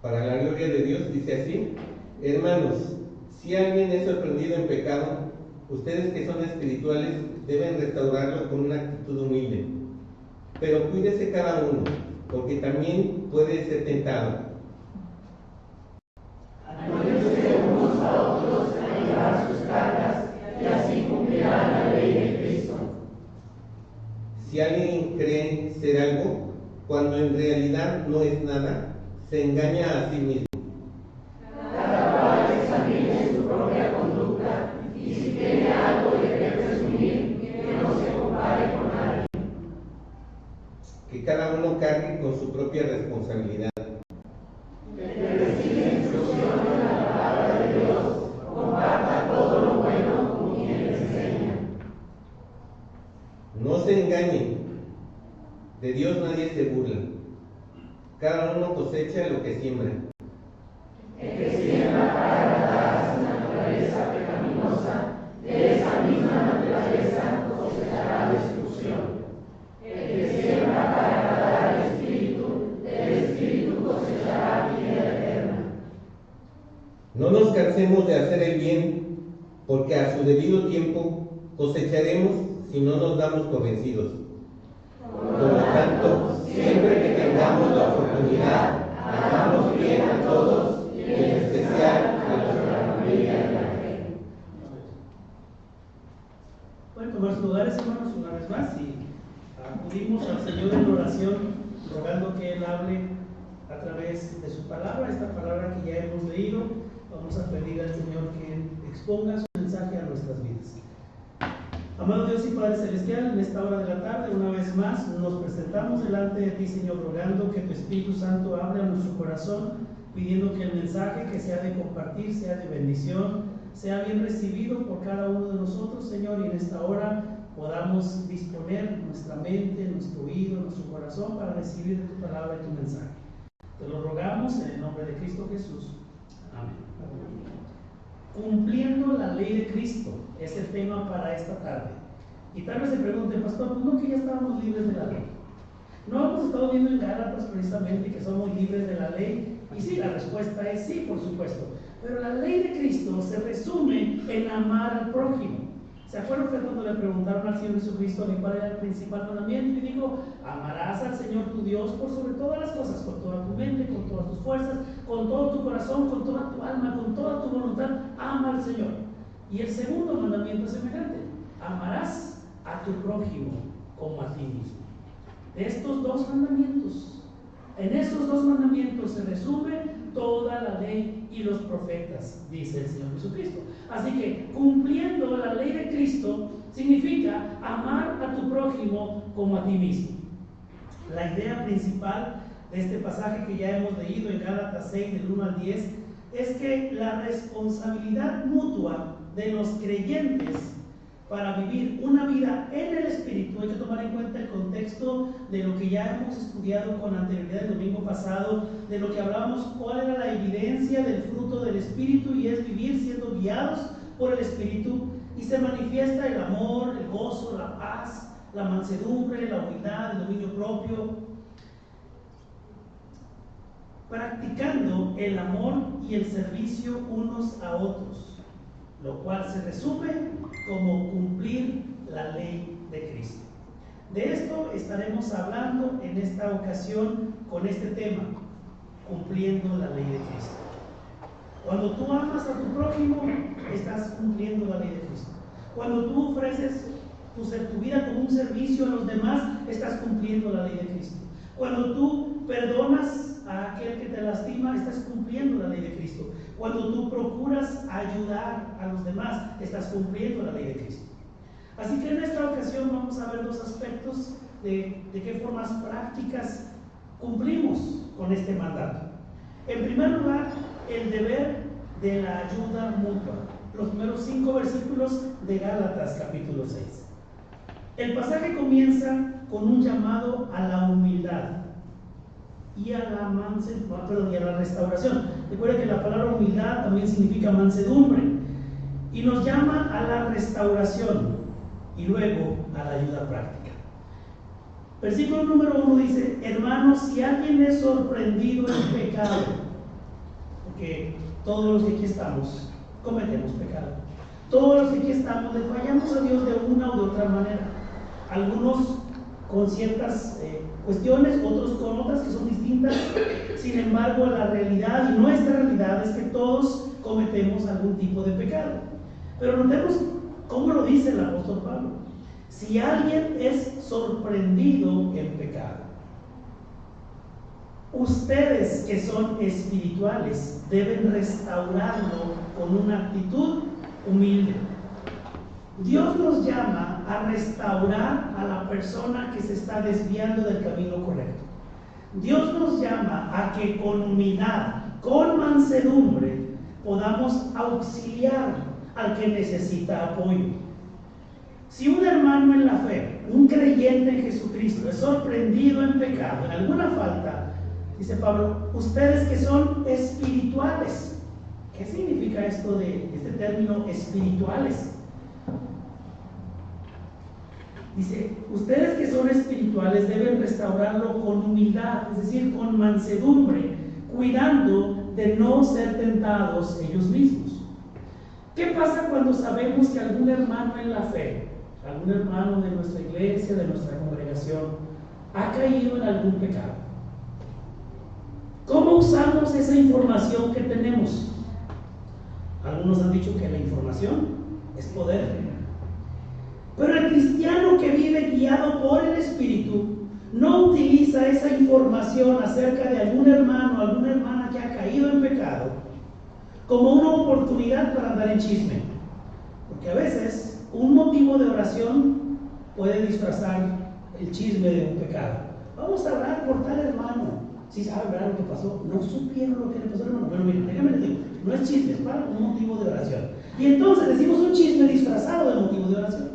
para la gloria de Dios, dice así: hermanos, si alguien es sorprendido en pecado, ustedes que son espirituales deben restaurarlo con una actitud humilde. Pero cuídese cada uno, porque también puede ser tentado. Ayúdense unos a otros a llevar sus cargas y así cumplirán la ley de Cristo. Si alguien cree ser algo, cuando en realidad no es nada, se engaña a sí mismo. Cada cual examine su propia conducta y si tiene algo de que presumir, que no se compare con nadie. Que cada uno cargue con su propia responsabilidad. Que recibe instrucción en la palabra de Dios, comparta todo lo bueno con quien le enseña. No se engañen, de Dios nadie se burla. Cada uno cosecha lo que siembra. El que siembra para agradar a su naturaleza pecaminosa, de esa misma naturaleza cosechará destrucción. El que siembra para agradar al Espíritu, del Espíritu cosechará vida eterna. No nos cansemos de hacer el bien, porque a su debido tiempo cosecharemos si no nos damos por vencidos. Por lo tanto, siempre que tengamos la oportunidad, hagamos bien a todos y en especial a los de la familia de la fe. Pueden tomar sus lugares, hermanos, una vez más, y acudimos al Señor en oración, rogando que Él hable a través de su palabra, esta palabra que ya hemos leído. Vamos a pedir al Señor que exponga su mensaje a nuestras vidas. Amado Dios y Padre Celestial, en esta hora de la tarde, una vez más, nos presentamos delante de ti, Señor, rogando que tu Espíritu Santo hable a nuestro corazón, pidiendo que el mensaje que se ha de compartir sea de bendición, sea bien recibido por cada uno de nosotros, Señor, y en esta hora podamos disponer nuestra mente, nuestro oído, nuestro corazón para recibir tu palabra y tu mensaje. Te lo rogamos en el nombre de Cristo Jesús. Amén. Cumpliendo la ley de Cristo es el tema para esta tarde. Y tal vez se pregunten, pastor, pues no, que ya estábamos libres de la ley. No hemos estado viendo en Gálatas precisamente que somos libres de la ley. Y sí, la respuesta es sí, por supuesto. Pero la ley de Cristo se resume en amar al prójimo. ¿Se acuerdan ustedes cuando le preguntaron al Señor Jesucristo cuál era el principal mandamiento? Y dijo: amarás al Señor tu Dios por sobre todas las cosas, con toda tu mente, con todas tus fuerzas, con todo tu corazón, con toda tu alma, con toda tu voluntad. Ama al Señor. Y el segundo mandamiento es semejante: amarás a tu prójimo como a ti mismo. De estos dos mandamientos, en esos dos mandamientos se resume toda la ley y los profetas, dice el Señor Jesucristo. Así que cumpliendo la ley de Cristo significa amar a tu prójimo como a ti mismo. La idea principal de este pasaje que ya hemos leído en Gálatas 6, del 1 al 10, es que la responsabilidad mutua de los creyentes para vivir una vida en el Espíritu, hay que tomar en cuenta el contexto de lo que ya hemos estudiado con anterioridad el domingo pasado, de lo que hablábamos, cuál era la evidencia del fruto del Espíritu, y es vivir siendo guiados por el Espíritu, y se manifiesta el amor, el gozo, la paz, la mansedumbre, la humildad, el dominio propio, practicando el amor y el servicio unos a otros, lo cual se resume como cumplir la ley de Cristo. De esto estaremos hablando en esta ocasión con este tema, cumpliendo la ley de Cristo. Cuando tú amas a tu prójimo, estás cumpliendo la ley de Cristo. Cuando tú ofreces tu vida como un servicio a los demás, estás cumpliendo la ley de Cristo. Cuando tú perdonas a aquel que te lastima, estás cumpliendo la ley de Cristo. Cuando tú procuras ayudar a los demás, estás cumpliendo la ley de Cristo. Así que en esta ocasión vamos a ver dos aspectos de qué formas prácticas cumplimos con este mandato. En primer lugar, el deber de la ayuda mutua. Los primeros 5 versículos de Gálatas capítulo 6. El pasaje comienza con un llamado a la humildad y a la restauración. Recuerden que la palabra humildad también significa mansedumbre, y nos llama a la restauración y luego a la ayuda práctica. Versículo número 1 dice: hermanos, si alguien es sorprendido en pecado, que todos los que aquí estamos cometemos pecado. Todos los que aquí estamos le fallamos a Dios de una u de otra manera. Algunos con ciertas cuestiones, otros con otras que son distintas. Sin embargo, la realidad y nuestra realidad es que todos cometemos algún tipo de pecado. Pero notemos cómo lo dice el apóstol Pablo. Si alguien es sorprendido en pecado, ustedes que son espirituales deben restaurarlo con una actitud humilde. Dios nos llama a restaurar a la persona que se está desviando del camino correcto. Dios nos llama a que con humildad, con mansedumbre, podamos auxiliar al que necesita apoyo. Si un hermano en la fe, un creyente en Jesucristo, es sorprendido en pecado, en alguna falta, dice Pablo, ustedes que son espirituales. ¿Qué significa esto de este término espirituales? Dice, ustedes que son espirituales deben restaurarlo con humildad, es decir, con mansedumbre, cuidando de no ser tentados ellos mismos. ¿Qué pasa cuando sabemos que algún hermano en la fe, algún hermano de nuestra iglesia, de nuestra congregación, ha caído en algún pecado? ¿Cómo usamos esa información que tenemos? Algunos han dicho que la información es poder. Pero el cristiano que vive guiado por el Espíritu no utiliza esa información acerca de algún hermano o alguna hermana que ha caído en pecado como una oportunidad para andar en chisme. Porque a veces un motivo de oración puede disfrazar el chisme de un pecado. Vamos a orar por tal hermano. ¿Sí saben lo que pasó? ¿No supieron lo que le pasó al hermano? Bueno, miren, déjame les digo, no es chisme, es para un motivo de oración. Y entonces decimos un chisme disfrazado de motivo de oración.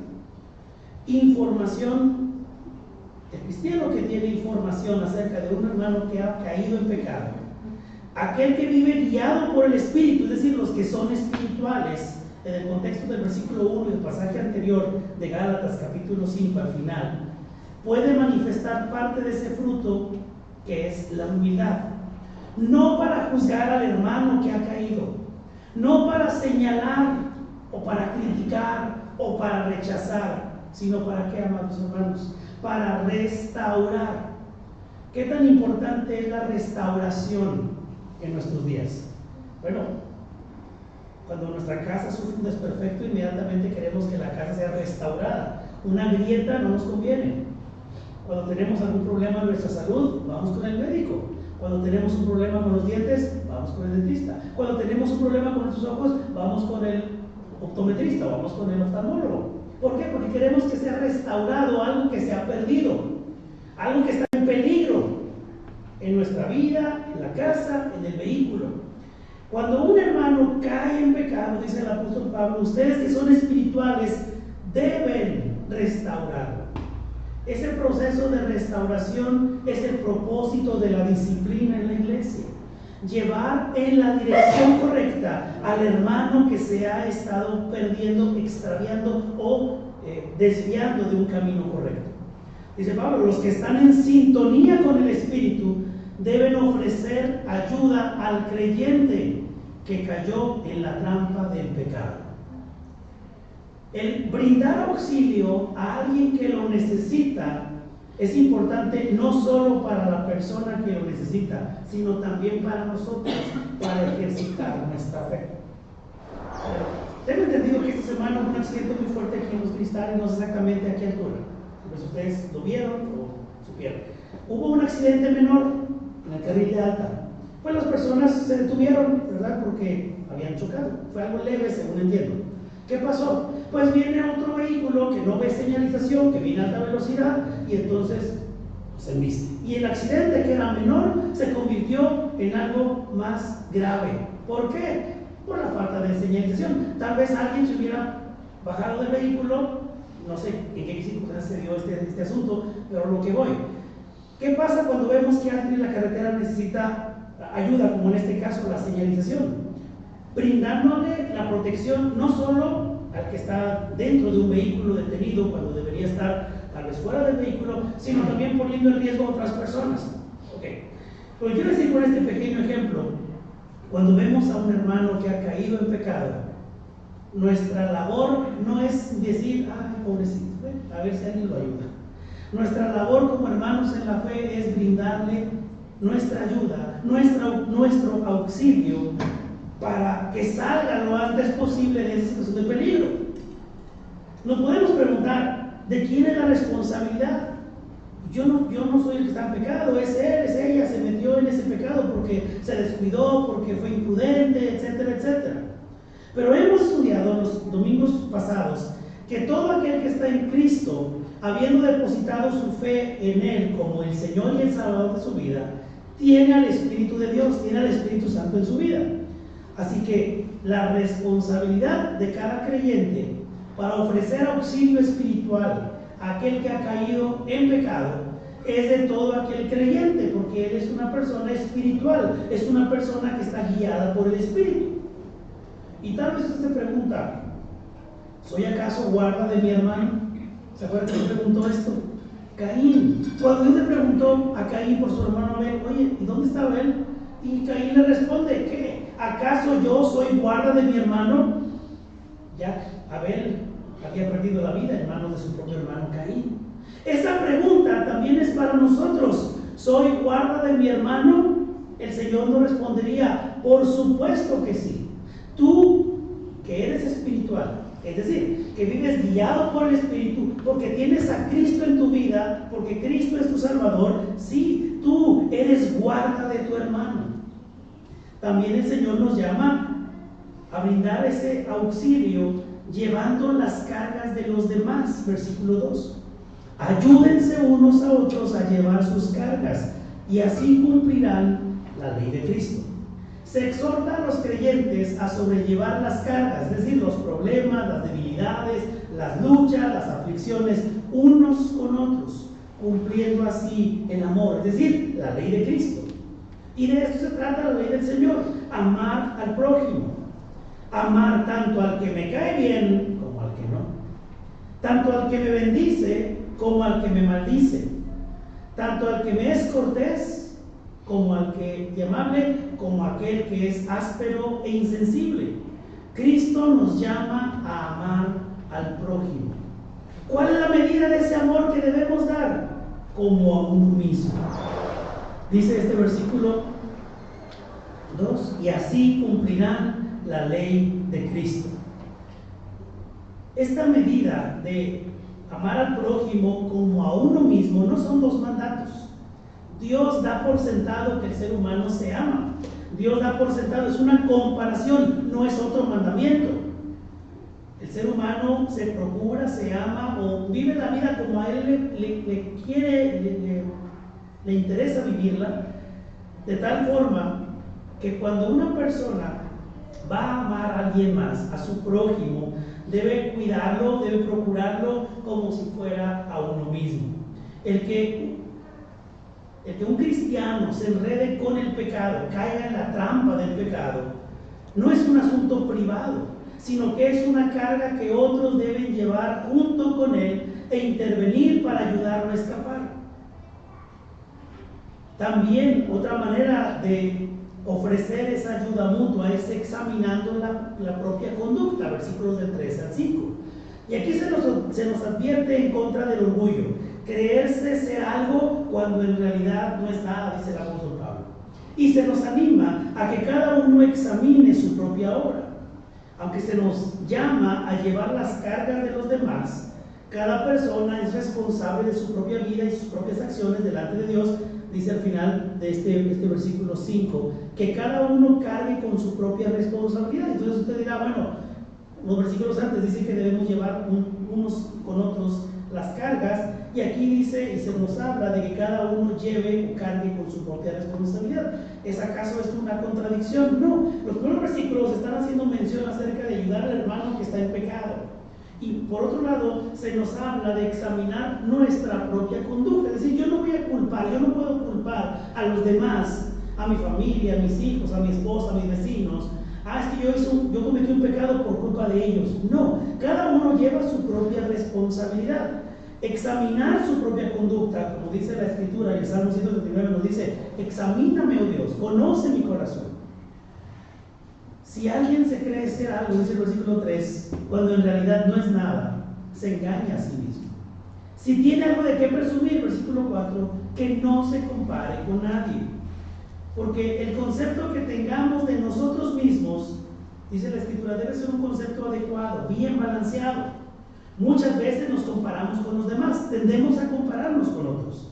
Información, el cristiano que tiene información acerca de un hermano que ha caído en pecado, aquel que vive guiado por el Espíritu, es decir, los que son espirituales, en el contexto del versículo 1 y el pasaje anterior de Gálatas capítulo 5 al final, puede manifestar parte de ese fruto que es la humildad, no para juzgar al hermano que ha caído, no para señalar o para criticar o para rechazar, sino para qué, amados hermanos, para restaurar. ¿Qué tan importante es la restauración en nuestros días? Bueno, cuando nuestra casa sufre un desperfecto, inmediatamente queremos que la casa sea restaurada. Una grieta no nos conviene. Cuando tenemos algún problema en nuestra salud, vamos con el médico. Cuando tenemos un problema con los dientes, vamos con el dentista. Cuando tenemos un problema con nuestros ojos, vamos con el optometrista, vamos con el oftalmólogo. ¿Por qué? Porque queremos que sea restaurado algo que se ha perdido, algo que está en peligro en nuestra vida, en la casa, en el vehículo. Cuando un hermano cae en pecado, dice el apóstol Pablo, ustedes que son espirituales deben restaurarlo. Ese proceso de restauración es el propósito de la disciplina en la iglesia. Llevar en la dirección correcta al hermano que se ha estado perdiendo, extraviando o desviando de un camino correcto. Dice Pablo, los que están en sintonía con el Espíritu deben ofrecer ayuda al creyente que cayó en la trampa del pecado. El brindar auxilio a alguien que lo necesita es importante no solo para la persona que lo necesita, sino también para nosotros, para ejercitar nuestra fe. Tengo entendido que esta semana hubo un accidente muy fuerte aquí en Los Cristales, no sé exactamente a qué altura, pues ustedes lo vieron o supieron. Hubo un accidente menor en el carril de alta. Pues las personas se detuvieron, ¿verdad? Porque habían chocado. Fue algo leve, según entiendo. ¿Qué pasó? Pues viene otro vehículo que no ve señalización, que viene a alta velocidad y entonces se embiste. Y el accidente, que era menor, se convirtió en algo más grave. ¿Por qué? Por la falta de señalización. Tal vez alguien se hubiera bajado del vehículo, no sé en qué circunstancias se dio este asunto, pero lo que voy. ¿Qué pasa cuando vemos que alguien en la carretera necesita ayuda, como en este caso la señalización? Brindándole la protección no solo al que está dentro de un vehículo detenido cuando debería estar tal vez fuera del vehículo, sino también poniendo en riesgo a otras personas. Ok. Lo que quiero decir con este pequeño ejemplo Cuando vemos a un hermano que ha caído en pecado, nuestra labor no es decir, ay, pobrecito, a ver si alguien lo ayuda. Nuestra labor como hermanos en la fe es brindarle nuestra ayuda, nuestro auxilio para que salga lo antes posible de esa situación de peligro. Nos podemos preguntar, ¿de quién es la responsabilidad? Yo no soy el que está en pecado, es él, es ella, se metió en ese pecado porque se descuidó, porque fue imprudente, etcétera, etcétera. Pero hemos estudiado en los domingos pasados que todo aquel que está en Cristo, habiendo depositado su fe en Él como el Señor y el Salvador de su vida, tiene al Espíritu de Dios, tiene al Espíritu Santo en su vida. Así que la responsabilidad de cada creyente para ofrecer auxilio espiritual a aquel que ha caído en pecado es de todo aquel creyente, porque él es una persona espiritual, es una persona que está guiada por el Espíritu. Y tal vez usted se pregunta, ¿soy acaso guarda de mi hermano? ¿Se acuerdan que le preguntó esto? Caín. Cuando Dios le preguntó a Caín por su hermano Abel, oye, ¿y dónde está Abel? Y Caín le responde, ¿qué? ¿Acaso yo soy guarda de mi hermano? Ya Abel había perdido la vida en manos de su propio hermano Caín. Esa pregunta también es para nosotros. ¿Soy guarda de mi hermano? El Señor nos respondería, por supuesto que sí. Tú, que eres espiritual, es decir, que vives guiado por el Espíritu, porque tienes a Cristo en tu vida, porque Cristo es tu Salvador, sí, tú eres guarda de tu hermano. También el Señor nos llama a brindar ese auxilio llevando las cargas de los demás. Versículo 2. Ayúdense unos a otros a llevar sus cargas y así cumplirán la ley de Cristo. Se exhorta a los creyentes a sobrellevar las cargas, es decir, los problemas, las debilidades, las luchas, las aflicciones, unos con otros, cumpliendo así el amor, es decir, la ley de Cristo. Y de esto se trata la ley del Señor, amar al prójimo, amar tanto al que me cae bien como al que no, tanto al que me bendice como al que me maldice, tanto al que me es cortés como al que es amable, como aquel que es áspero e insensible. Cristo nos llama a amar al prójimo. ¿Cuál es la medida de ese amor que debemos dar? Como a uno mismo. Dice este versículo 2, y así cumplirán la ley de Cristo. Esta medida de amar al prójimo como a uno mismo no son dos mandatos. Dios da por sentado que el ser humano se ama. Dios da por sentado, es una comparación, no es otro mandamiento. El ser humano se procura, se ama o vive la vida como a él le interesa vivirla, de tal forma que cuando una persona va a amar a alguien más, a su prójimo, debe cuidarlo, debe procurarlo como si fuera a uno mismo. El que un cristiano se enrede con el pecado, caiga en la trampa del pecado, no es un asunto privado, sino que es una carga que otros deben llevar junto con él e intervenir para ayudarlo a escapar. También otra manera de ofrecer esa ayuda mutua es examinando la propia conducta, versículos del 3 al 5. Y aquí se nos advierte en contra del orgullo, creerse ser algo cuando en realidad no es nada, dice el apóstol Pablo. Y se nos anima a que cada uno examine su propia obra. Aunque se nos llama a llevar las cargas de los demás, cada persona es responsable de su propia vida y sus propias acciones delante de Dios. Dice al final de este versículo 5, que cada uno cargue con su propia responsabilidad. Entonces usted dirá, bueno, los versículos antes dicen que debemos llevar unos con otros las cargas, y aquí dice y se nos habla de que cada uno lleve o cargue con su propia responsabilidad. ¿Es acaso esto una contradicción? No, los primeros versículos están haciendo mención acerca de ayudar al hermano que está en pecado. Y por otro lado, se nos habla de examinar nuestra propia conducta. Es decir, yo no voy a culpar, yo no puedo culpar a los demás, a mi familia, a mis hijos, a mi esposa, a mis vecinos. Es que yo cometí un pecado por culpa de ellos. No, cada uno lleva su propia responsabilidad. Examinar su propia conducta, como dice la Escritura, y el Salmo 139 nos dice, examíname, oh Dios, conoce mi corazón. Si alguien se cree ser algo, dice el versículo 3, cuando en realidad no es nada, se engaña a sí mismo. Si tiene algo de qué presumir, versículo 4, que no se compare con nadie. Porque el concepto que tengamos de nosotros mismos, dice la Escritura, debe ser un concepto adecuado, bien balanceado. Muchas veces nos comparamos con los demás, tendemos a compararnos con otros.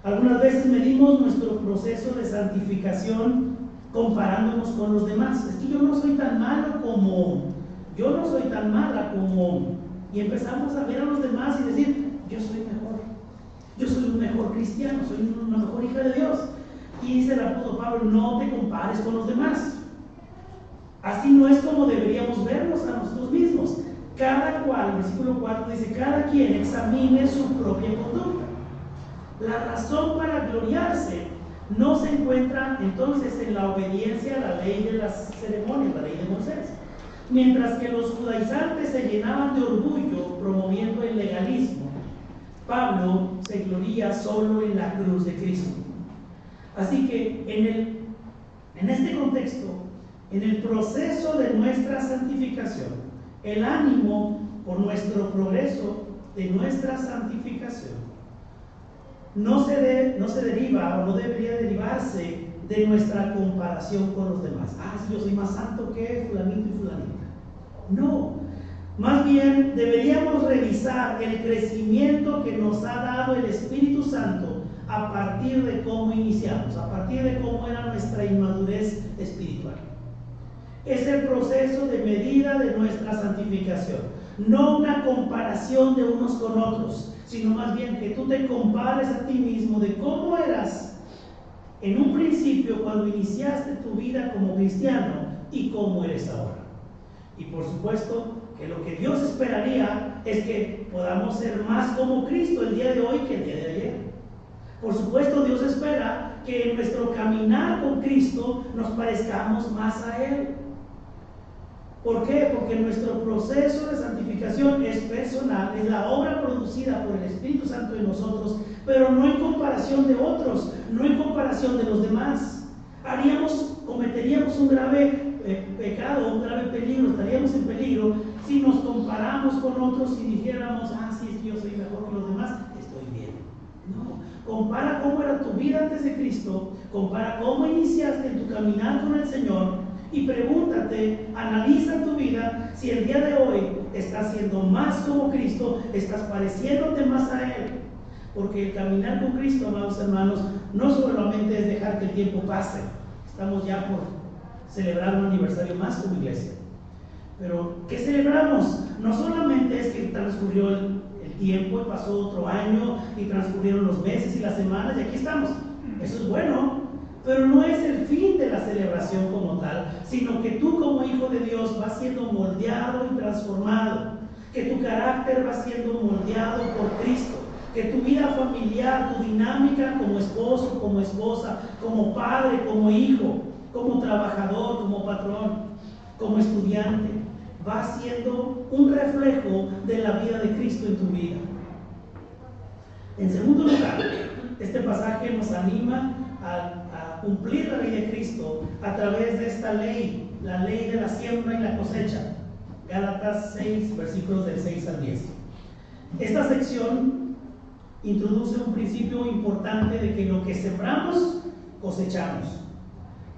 Algunas veces medimos nuestro proceso de santificación comparándonos con los demás. Es que yo no soy tan malo como, yo no soy tan mala como, y empezamos a ver a los demás y decir, yo soy mejor, yo soy un mejor cristiano, soy una mejor hija de Dios. Y dice el apóstol Pablo, no te compares con los demás. Así no es como deberíamos vernos a nosotros mismos. Cada cual, versículo 4 dice, cada quien examine su propia conducta. La razón para gloriarse no se encuentra entonces en la obediencia a la ley de las ceremonias, la ley de Moisés. Mientras que los judaizantes se llenaban de orgullo promoviendo el legalismo, Pablo se gloría solo en la cruz de Cristo. Así que en este contexto, en el proceso de nuestra santificación, el ánimo por nuestro progreso de nuestra santificación no se deriva o no debería derivarse de nuestra comparación con los demás. Si yo soy más santo que fulanito y fulanita. No, más bien deberíamos revisar el crecimiento que nos ha dado el Espíritu Santo a partir de cómo iniciamos, a partir de cómo era nuestra inmadurez espiritual. Es el proceso de medida de nuestra santificación, no una comparación de unos con otros, sino más bien que tú te compares a ti mismo de cómo eras en un principio cuando iniciaste tu vida como cristiano y cómo eres ahora. Y por supuesto que lo que Dios esperaría es que podamos ser más como Cristo el día de hoy que el día de ayer. Por supuesto, Dios espera que en nuestro caminar con Cristo nos parezcamos más a Él. ¿Por qué? Porque nuestro proceso de santificación es personal, es la obra producida por el Espíritu Santo en nosotros, pero no en comparación de otros, no en comparación de los demás. Cometeríamos un grave pecado, un grave peligro, estaríamos en peligro si nos comparamos con otros y dijéramos, sí, es que yo soy mejor que los demás, estoy bien. No, compara cómo era tu vida antes de Cristo, compara cómo iniciaste en tu caminar con el Señor y pregúntate, analiza tu vida, si el día de hoy estás siendo más como Cristo, estás pareciéndote más a Él. Porque el caminar con Cristo, amados hermanos, no solamente es dejar que el tiempo pase. Estamos ya por celebrar un aniversario más como iglesia. Pero, ¿qué celebramos? No solamente es que transcurrió el tiempo y pasó otro año y transcurrieron los meses y las semanas y aquí estamos. Eso es bueno, pero no es el fin de la celebración como tal, sino que tú como hijo de Dios vas siendo moldeado y transformado, que tu carácter va siendo moldeado por Cristo, que tu vida familiar, tu dinámica como esposo, como esposa, como padre, como hijo, como trabajador, como patrón, como estudiante, va siendo un reflejo de la vida de Cristo en tu vida. En segundo lugar, este pasaje nos anima a cumplir la ley de Cristo a través de esta ley, la ley de la siembra y la cosecha. Gálatas 6, versículos del 6 al 10. Esta sección introduce un principio importante de que lo que sembramos, cosechamos,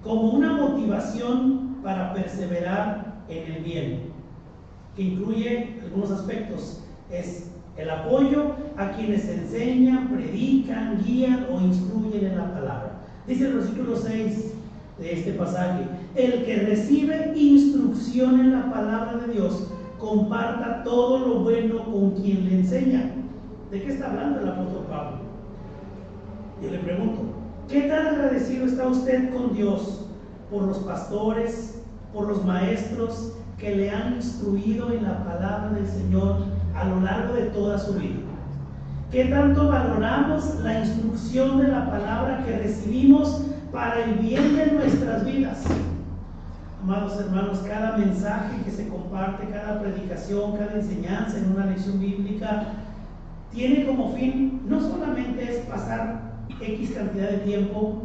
como una motivación para perseverar en el bien, que incluye algunos aspectos. Es el apoyo a quienes enseñan, predican, guían o instruyen en la palabra. Dice el versículo 6 de este pasaje: el que recibe instrucción en la palabra de Dios, comparta todo lo bueno con quien le enseña. ¿De qué está hablando el apóstol Pablo? Yo le pregunto, ¿qué tan agradecido está usted con Dios por los pastores, por los maestros que le han instruido en la palabra del Señor a lo largo de toda su vida? ¿Qué tanto valoramos la instrucción de la palabra que recibimos para el bien de nuestras vidas? Amados hermanos, cada mensaje que se comparte, cada predicación, cada enseñanza en una lección bíblica tiene como fin no solamente es pasar X cantidad de tiempo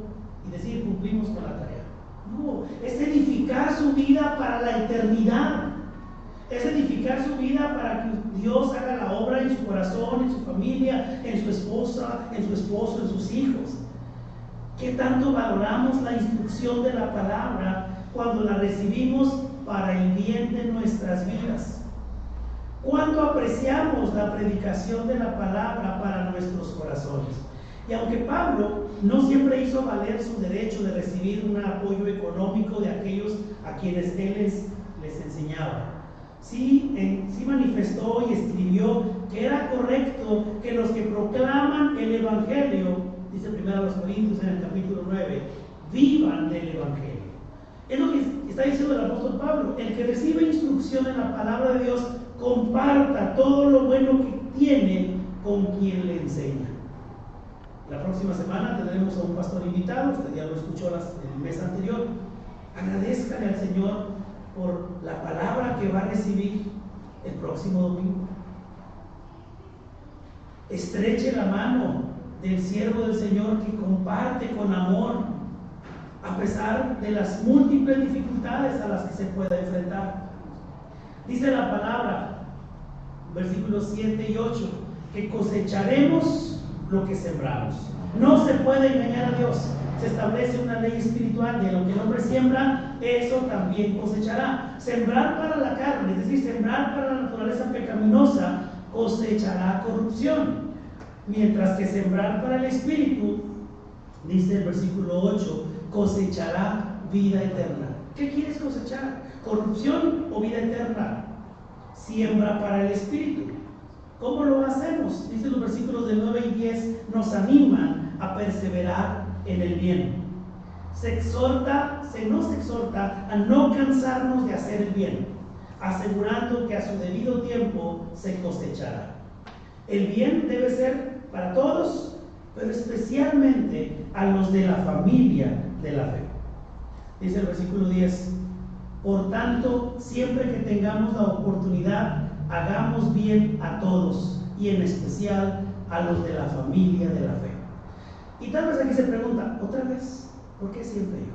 y decir cumplimos con la tarea. No, es edificar su vida para la eternidad. Es edificar su vida para que Dios haga la obra en su corazón, en su familia, en su esposa, en su esposo, en sus hijos. ¿Qué tanto valoramos la instrucción de la palabra cuando la recibimos para el bien de nuestras vidas? ¿Cuánto apreciamos la predicación de la palabra para nuestros corazones? Y aunque Pablo no siempre hizo valer su derecho de recibir un apoyo económico de aquellos a quienes él les enseñaba, sí manifestó y escribió que era correcto que los que proclaman el Evangelio, dice 1 Corintios en el capítulo 9, vivan del Evangelio. Es lo que está diciendo el apóstol Pablo: el que recibe instrucción en la palabra de Dios, comparta todo lo bueno que tiene con quien le enseña. La próxima semana tendremos a un pastor invitado, usted ya lo escuchó el mes anterior. Agradezcanle al Señor por la palabra que va a recibir el próximo domingo. Estreche la mano del siervo del Señor que comparte con amor, a pesar de las múltiples dificultades a las que se puede enfrentar. Dice la palabra, versículos 7 y 8, que cosecharemos lo que sembramos. No se puede engañar a Dios. Se establece una ley espiritual de lo que el hombre siembra, eso también cosechará. Sembrar para la carne, es decir, sembrar para la naturaleza pecaminosa, cosechará corrupción. Mientras que sembrar para el espíritu, dice el versículo 8, cosechará vida eterna. ¿Qué quieres cosechar? ¿Corrupción o vida eterna? Siembra para el espíritu. ¿Cómo lo hacemos? Dice los versículos del 9 y 10, nos animan a perseverar en el bien. Nos exhorta a no cansarnos de hacer el bien, asegurando que a su debido tiempo se cosechará. El bien debe ser para todos, pero especialmente a los de la familia de la fe. Dice el versículo 10, por tanto, siempre que tengamos la oportunidad, hagamos bien a todos, y en especial a los de la familia de la fe. Y tal vez aquí se pregunta, otra vez, ¿por qué siempre yo?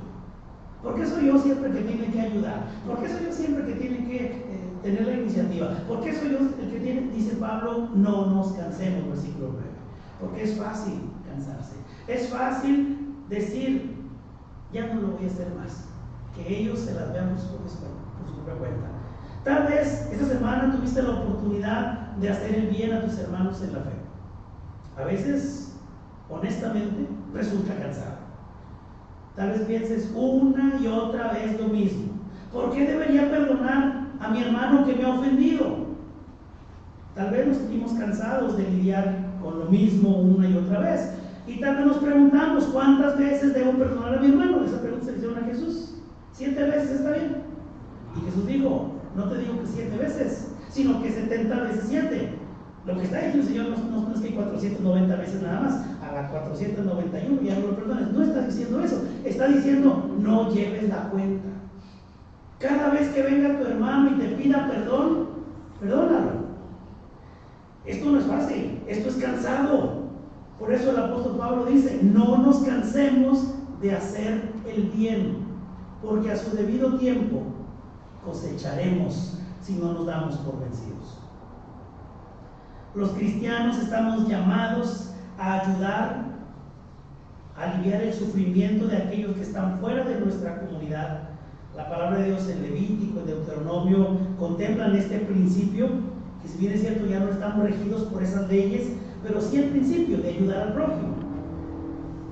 ¿Por qué soy yo siempre que tiene que ayudar? ¿Por qué soy yo siempre que tiene que tener la iniciativa? ¿Por qué soy yo el que tiene? Dice Pablo, no nos cansemos, versículo 9. Porque es fácil cansarse. Es fácil decir, ya no lo voy a hacer más. Que ellos se las vean por su propia cuenta. Tal vez esta semana tuviste la oportunidad de hacer el bien a tus hermanos en la fe. A veces, honestamente, resulta cansado. Tal vez pienses una y otra vez lo mismo. ¿Por qué debería perdonar a mi hermano que me ha ofendido? Tal vez nos sentimos cansados de lidiar con lo mismo una y otra vez. Y tal vez nos preguntamos, ¿cuántas veces debo perdonar a mi hermano? Esa pregunta se le hicieron a Jesús. 7 veces está bien. Y Jesús dijo, no te digo que 7 veces, sino que 70 veces 7. Lo que está diciendo el Señor no es que hay 490 veces nada más, a la 491 ya no lo perdones. No está diciendo eso. Está diciendo, no lleves la cuenta. Cada vez que venga tu hermano y te pida perdón, perdónalo. Esto no es fácil, esto es cansado. Por eso el apóstol Pablo dice, no nos cansemos de hacer el bien, porque a su debido tiempo cosecharemos si no nos damos por vencidos. Los cristianos estamos llamados a ayudar a aliviar el sufrimiento de aquellos que están fuera de nuestra comunidad. La palabra de Dios en Levítico, en Deuteronomio, contemplan este principio, que si bien es cierto ya no estamos regidos por esas leyes, pero sí el principio de ayudar al prójimo.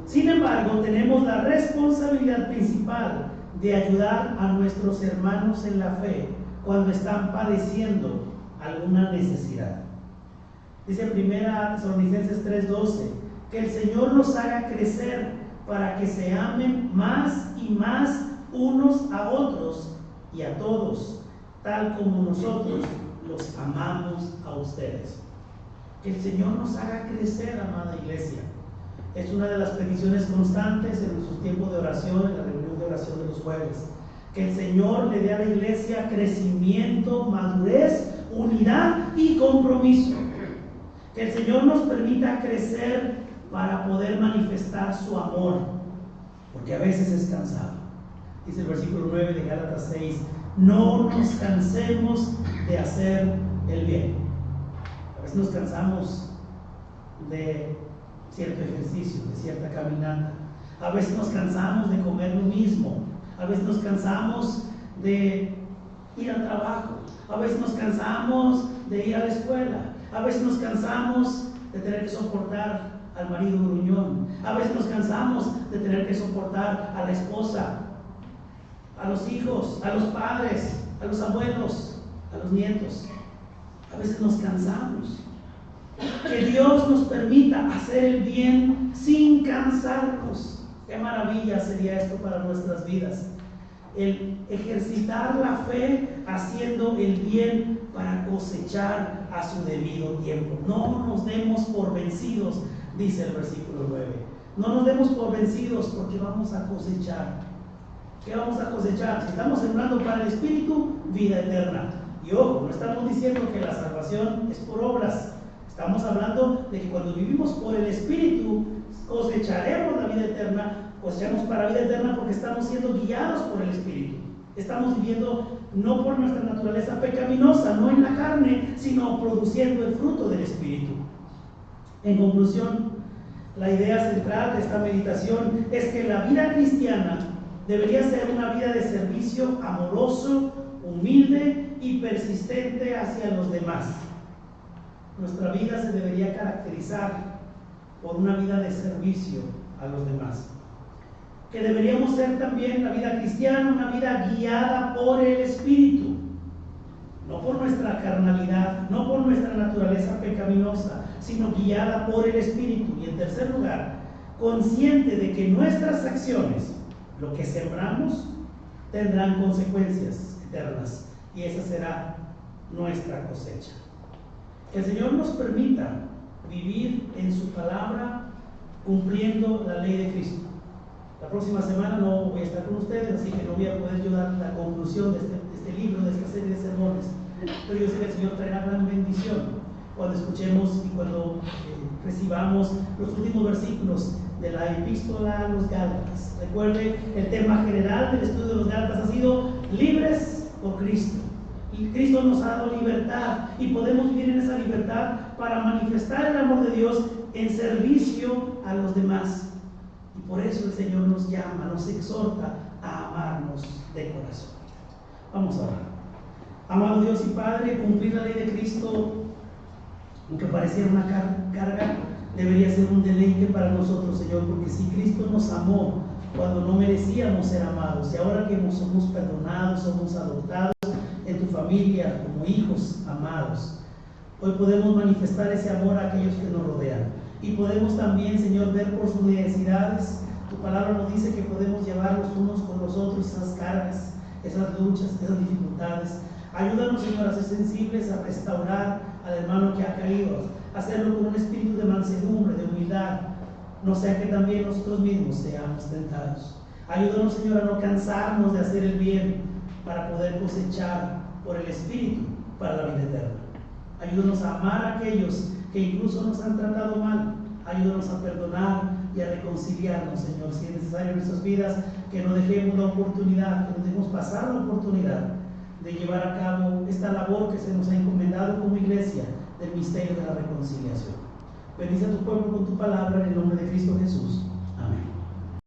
Sin embargo, tenemos la responsabilidad principal de ayudar a nuestros hermanos en la fe cuando están padeciendo alguna necesidad. Dice 1 Tesalonicenses 3:12, que el Señor los haga crecer para que se amen más y más unos a otros y a todos, tal como nosotros los amamos a ustedes. Que el Señor nos haga crecer, amada iglesia. Es una de las peticiones constantes en nuestros tiempos de oración, en la reunión de oración de los jueves. Que el Señor le dé a la iglesia crecimiento, madurez, unidad y compromiso. Que el Señor nos permita crecer para poder manifestar su amor, porque a veces es cansado. Dice el versículo 9 de Gálatas 6, no nos cansemos de hacer el bien. A veces nos cansamos de cierto ejercicio, de cierta caminata. A veces nos cansamos de comer lo mismo. A veces nos cansamos de ir al trabajo. A veces nos cansamos de ir a la escuela. A veces nos cansamos de tener que soportar al marido gruñón. A veces nos cansamos de tener que soportar a la esposa, a los hijos, a los padres, a los abuelos, a los nietos. A veces nos cansamos. Que Dios nos permita hacer el bien sin cansarnos. Qué maravilla sería esto para nuestras vidas. El ejercitar la fe haciendo el bien para cosechar a su debido tiempo. No nos demos por vencidos, dice el versículo 9. No nos demos por vencidos porque vamos a cosechar. ¿Qué vamos a cosechar? Si estamos sembrando para el Espíritu, vida eterna. Y ojo, no estamos diciendo que la salvación es por obras. Estamos hablando de que cuando vivimos por el Espíritu, cosecharemos la vida eterna. Cosechamos para vida eterna porque estamos siendo guiados por el Espíritu. Estamos viviendo no por nuestra naturaleza pecaminosa, no en la carne, sino produciendo el fruto del Espíritu. En conclusión, la idea central de esta meditación es que la vida cristiana debería ser una vida de servicio amoroso, humilde y persistente hacia los demás. Nuestra vida se debería caracterizar por una vida de servicio a los demás. Que deberíamos ser también la vida cristiana, una vida guiada por el Espíritu, no por nuestra carnalidad, no por nuestra naturaleza pecaminosa, sino guiada por el Espíritu. Y en tercer lugar, consciente de que nuestras acciones, lo que sembramos, tendrán consecuencias eternas, y esa será nuestra cosecha. Que el Señor nos permita vivir en su palabra cumpliendo la ley de Cristo. La próxima semana no voy a estar con ustedes, así que no voy a poder yo dar la conclusión de este libro, de esta serie de sermones. Pero yo sé que el Señor traerá gran bendición cuando escuchemos y cuando recibamos los últimos versículos de la epístola a los Gálatas. Recuerde, el tema general del estudio de los Gálatas ha sido libres por Cristo. Y Cristo nos ha dado libertad y podemos vivir en esa libertad para manifestar el amor de Dios en servicio a los demás. Y por eso el Señor nos llama, nos exhorta a amarnos de corazón. Vamos a orar. Amado Dios y Padre, cumplir la ley de Cristo, aunque pareciera una carga, debería ser un deleite para nosotros, Señor, porque si Cristo nos amó cuando no merecíamos ser amados, y ahora que somos perdonados, somos adoptados en tu familia como hijos amados, hoy podemos manifestar ese amor a aquellos que nos rodean. Y podemos también, Señor, ver por sus necesidades. Tu palabra nos dice que podemos llevar los unos con los otros esas cargas, esas luchas, esas dificultades. Ayúdanos, Señor, a ser sensibles, a restaurar al hermano que ha caído, a hacerlo con un espíritu de mansedumbre, de humildad, no sea que también nosotros mismos seamos tentados. Ayúdanos, Señor, a no cansarnos de hacer el bien para poder cosechar por el Espíritu para la vida eterna. Ayúdanos a amar a aquellos que incluso nos han tratado mal. Ayúdanos a perdonar y a reconciliarnos, Señor, si es necesario en nuestras vidas, que no dejemos la oportunidad, que no dejemos pasar la oportunidad de llevar a cabo esta labor que se nos ha encomendado como iglesia del misterio de la reconciliación. Bendice a tu pueblo con tu palabra en el nombre de Cristo Jesús.